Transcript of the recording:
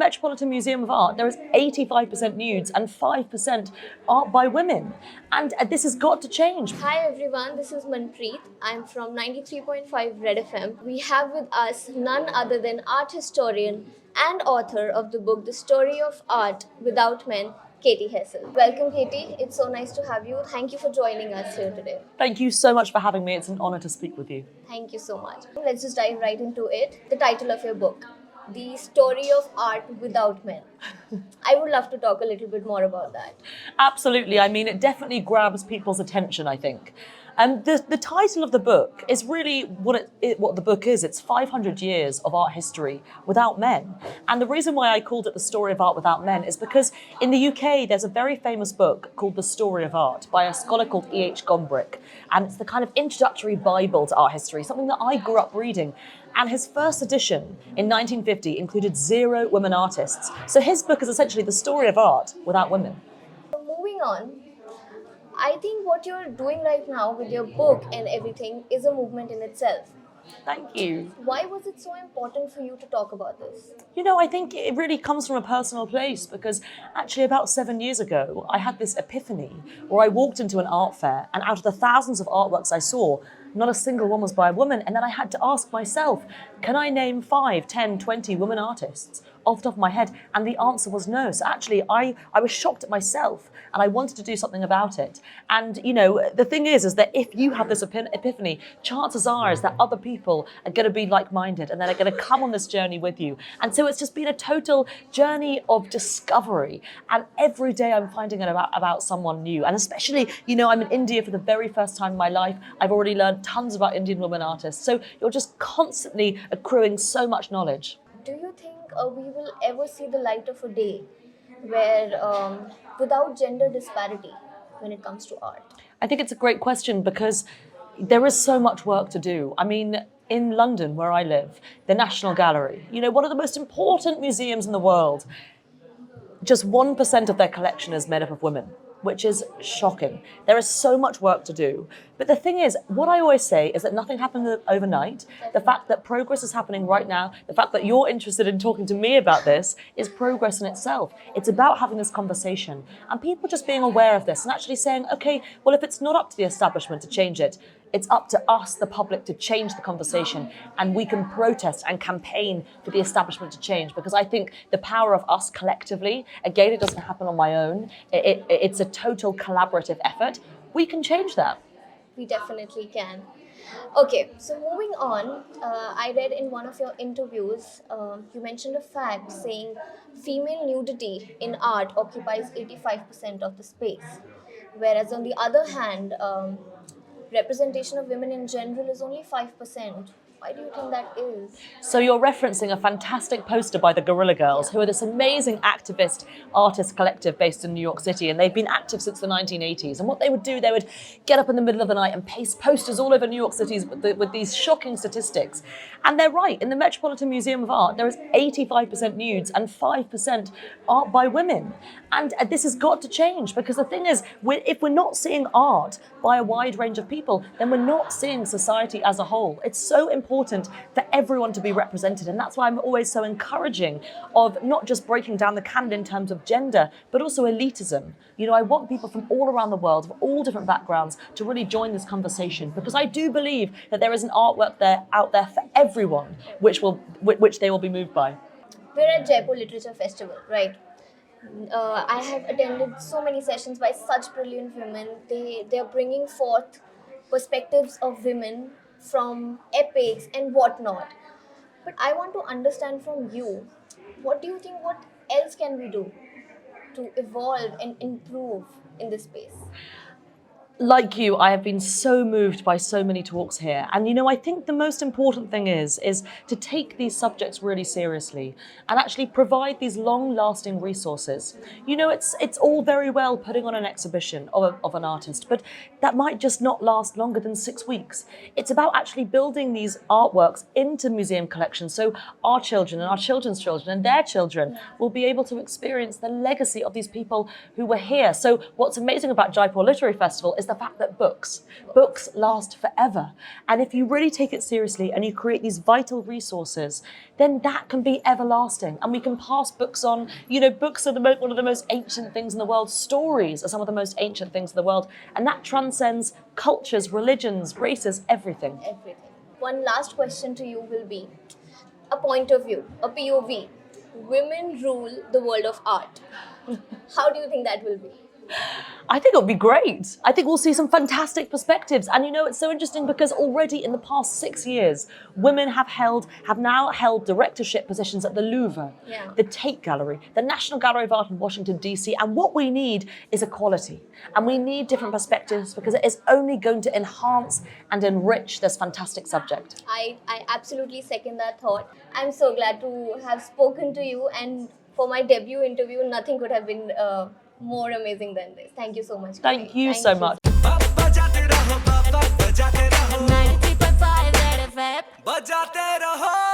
Metropolitan Museum of Art, there is 85% nudes and 5% art by women. And this has got to change. Hi everyone, this is Manpreet. I'm from 93.5 Red FM. We have with us none other than art historian and author of the book The Story of Art Without Men, Katy Hessel. Welcome, Katy. It's so nice to have you. Thank you for joining us here today. Thank you so much for having me. It's an honor to speak with you. Thank you so much. Let's just dive right into it. The title of your book, The Story of Art Without Men. I would love to talk a little bit more about that. Absolutely. I mean, it definitely grabs people's attention, I think. The title of the book is really what the book is. It's 500 years of art history without men. And the reason why I called it The Story of Art Without Men is because in the UK, there's a very famous book called The Story of Art by a scholar called E.H. Gombrich. And it's the kind of introductory Bible to art history, something that I grew up reading. And his first edition in 1950 included 0 women artists. So his book is essentially the story of art without women. Moving on, I think what you're doing right now with your book and everything is a movement in itself. Thank you. Why was it so important for you to talk about this? You know, I think it really comes from a personal place because actually about 7 years ago, I had this epiphany where I walked into an art fair and out of the thousands of artworks I saw, not a single one was by a woman. And then I had to ask myself, can I name 5, 10, 20 women artists off the top of my head? And the answer was no. So actually, I was shocked at myself and I wanted to do something about it. And, you know, the thing is that if you have this epiphany, chances are is that other people are going to be like-minded and they're going to come on this journey with you. And so it's just been a total journey of discovery. And every day I'm finding out about someone new. And especially, you know, I'm in India for the very first time in my life. I've already learned tons about Indian women artists. So you're just constantly accruing so much knowledge. Do you think we will ever see the light of a day where without gender disparity when it comes to art? I think it's a great question because there is so much work to do. I mean, in London, where I live, the National Gallery, you know, one of the most important museums in the world, just 1% of their collection is made up of women, which is shocking. There is so much work to do. But the thing is, what I always say is that nothing happened overnight. The fact that progress is happening right now, the fact that you're interested in talking to me about this is progress in itself. It's about having this conversation and people just being aware of this and actually saying, okay, well, if it's not up to the establishment to change it, it's up to us, the public, to change the conversation, and we can protest and campaign for the establishment to change, because I think the power of us collectively, again, it doesn't happen on my own, it's a total collaborative effort. We can change that. We definitely can. Okay, so moving on, I read in one of your interviews, you mentioned a fact saying female nudity in art occupies 85% of the space, whereas on the other hand, representation of women in general is only 5%. Why do you think that is? So you're referencing a fantastic poster by the Guerrilla Girls, who are this amazing activist artist collective based in New York City, and they've been active since the 1980s. And what they would do, they would get up in the middle of the night and paste posters all over New York City with these shocking statistics. And they're right, in the Metropolitan Museum of Art, there is 85% nudes and 5% art by women. And this has got to change, because the thing is, if we're not seeing art by a wide range of people, then we're not seeing society as a whole. It's so important for everyone to be represented. And that's why I'm always so encouraging of not just breaking down the canon in terms of gender, but also elitism. You know, I want people from all around the world, from all different backgrounds, to really join this conversation, because I do believe that there is an artwork out there for everyone, which they will be moved by. We're at Jaipur Literature Festival, right? I have attended so many sessions by such brilliant women. They're bringing forth perspectives of women from epics and whatnot. But I want to understand from you, what do you think, what else can we do to evolve and improve in this space? Like you, I have been so moved by so many talks here. And, you know, I think the most important thing is to take these subjects really seriously and actually provide these long-lasting resources. You know, it's all very well putting on an exhibition of an artist, but that might just not last longer than 6 weeks. It's about actually building these artworks into museum collections so our children and our children's children and their children will be able to experience the legacy of these people who were here. So what's amazing about Jaipur Literary Festival is the fact that books last forever. And if you really take it seriously and you create these vital resources, then that can be everlasting. And we can pass books on. You know, books are one of the most ancient things in the world. Stories are some of the most ancient things in the world. And that transcends cultures, religions, races, everything. Everything. One last question to you will be a point of view, a POV. Women rule the world of art. How do you think that will be? I think it'll be great. I think we'll see some fantastic perspectives. And you know, it's so interesting because already in the past 6 years, women have now held directorship positions at the Louvre, the Tate Gallery, the National Gallery of Art in Washington, D.C. And what we need is equality. And we need different perspectives because it is only going to enhance and enrich this fantastic subject. I absolutely second that thought. I'm so glad to have spoken to you. And for my debut interview, nothing could have been more amazing than this. Thank you so much. Thank you so much. बजाते रहो